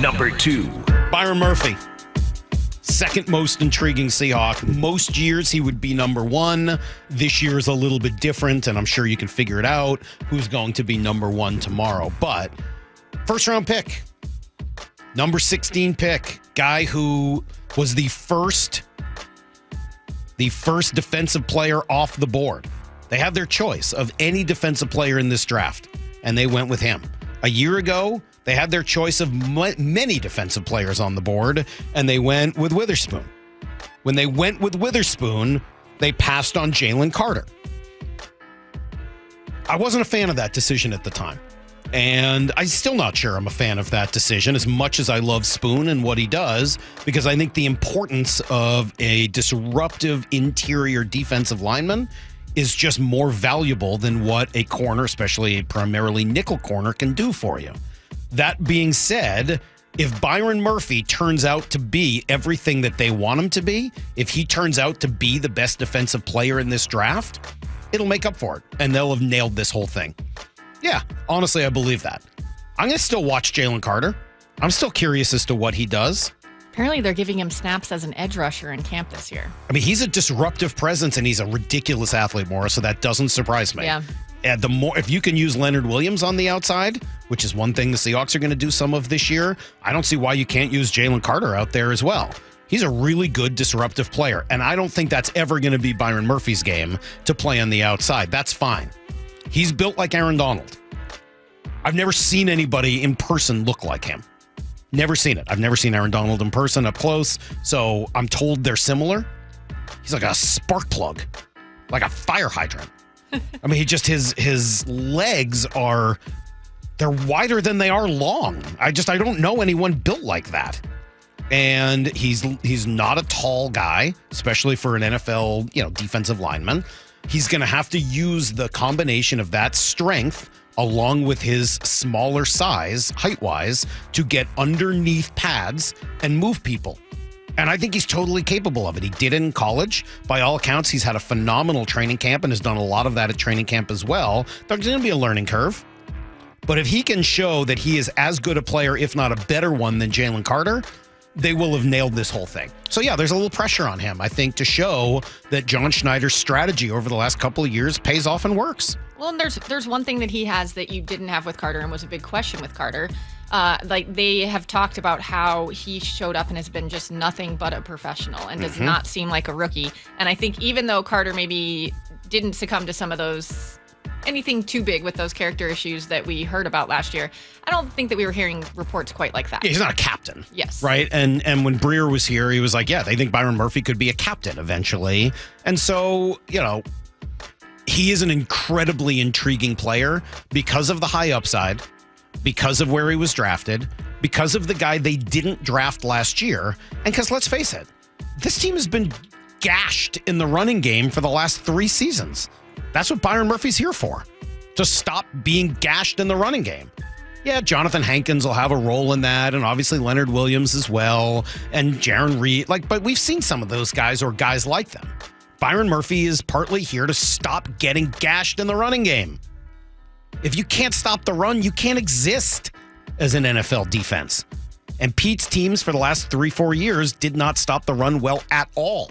Number 2. Byron Murphy, second most intriguing Seahawk. Most years he would be number 1. This year is a little bit different, and I'm sure you can figure it out who's going to be number 1 tomorrow. But first round pick, number 16 pick, guy who was the first defensive player off the board. They had their choice of any defensive player in this draft, and they went with him. A year ago, they had their choice of many defensive players on the board, and they went with Witherspoon. When they went with Witherspoon, they passed on Jalen Carter. I wasn't a fan of that decision at the time, and I'm still not sure I'm a fan of that decision as much as I love Spoon and what he does, because I think the importance of a disruptive interior defensive lineman is just more valuable than what a corner, especially a primarily nickel corner, can do for you. That being said, if Byron Murphy turns out to be everything that they want him to be, if he turns out to be the best defensive player in this draft, it'll make up for it, and they'll have nailed this whole thing. Yeah, honestly, I believe that. I'm going to still watch Jalen Carter. I'm still curious as to what he does. Apparently, they're giving him snaps as an edge rusher in camp this year. I mean, he's a disruptive presence, and he's a ridiculous athlete, Maura, so that doesn't surprise me. Yeah. And if you can use Leonard Williams on the outside, which is one thing the Seahawks are going to do some of this year, I don't see why you can't use Jalen Carter out there as well. He's a really good disruptive player, and I don't think that's ever going to be Byron Murphy's game to play on the outside. That's fine. He's built like Aaron Donald. I've never seen anybody in person look like him. Never seen it. I've never seen Aaron Donald in person up close, so I'm told they're similar. He's like a spark plug, like a fire hydrant. I mean, his legs they're wider than they are long. I don't know anyone built like that. And he's not a tall guy, especially for an NFL, defensive lineman. He's going to have to use the combination of that strength along with his smaller size, height-wise, to get underneath pads and move people. And I think he's totally capable of it. He did it in college. By all accounts, he's had a phenomenal training camp and has done a lot of that at training camp as well. There's going to be a learning curve. But if he can show that he is as good a player, if not a better one, than Jalen Carter, they will have nailed this whole thing. So, yeah, there's a little pressure on him, I think, to show that John Schneider's strategy over the last couple of years pays off and works. Well, and there's one thing that he has that you didn't have with Carter and was a big question with Carter. They have talked about how he showed up and has been just nothing but a professional and does not seem like a rookie. And I think even though Carter maybe didn't succumb to some of those, anything too big with those character issues that we heard about last year, I don't think that we were hearing reports quite like that. Yeah, he's not a captain. Yes. Right? And when Breer was here, he was like, yeah, they think Byron Murphy could be a captain eventually. And so, he is an incredibly intriguing player because of the high upside, because of where he was drafted, because of the guy they didn't draft last year, and because, let's face it, this team has been gashed in the running game for the last 3 seasons. That's what Byron Murphy's here for, to stop being gashed in the running game. Yeah, Jonathan Hankins will have a role in that, and obviously Leonard Williams as well, and Jaron Reed. But we've seen some of those guys or guys like them. Byron Murphy is partly here to stop getting gashed in the running game. If you can't stop the run, you can't exist as an NFL defense. And Pete's teams for the last 3-4 years did not stop the run well at all.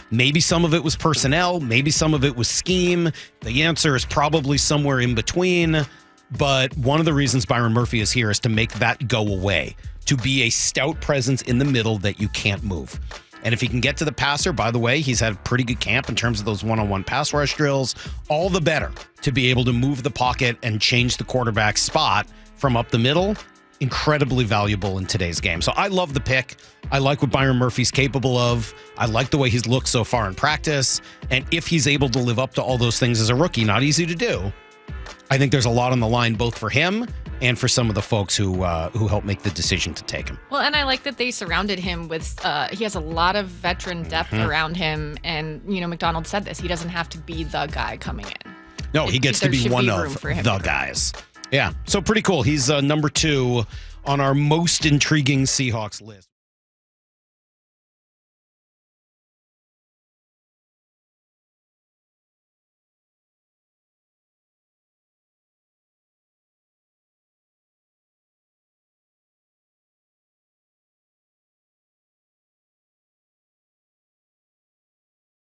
Maybe some of it was personnel. Maybe some of it was scheme. The answer is probably somewhere in between. But one of the reasons Byron Murphy is here is to make that go away, to be a stout presence in the middle that you can't move. And if he can get to the passer, by the way, he's had a pretty good camp in terms of those one-on-one pass rush drills, all the better to be able to move the pocket and change the quarterback's spot from up the middle. Incredibly valuable in today's game. So I love the pick. I like what Byron Murphy's capable of. I like the way he's looked so far in practice. And if he's able to live up to all those things as a rookie, not easy to do, I think there's a lot on the line both for him and for some of the folks who helped make the decision to take him. Well, and I like that they surrounded him with, he has a lot of veteran depth around him. And, McDonald said this, he doesn't have to be the guy coming in. No, he gets to be one of the guys. Yeah, so pretty cool. He's number 2 on our most intriguing Seahawks list.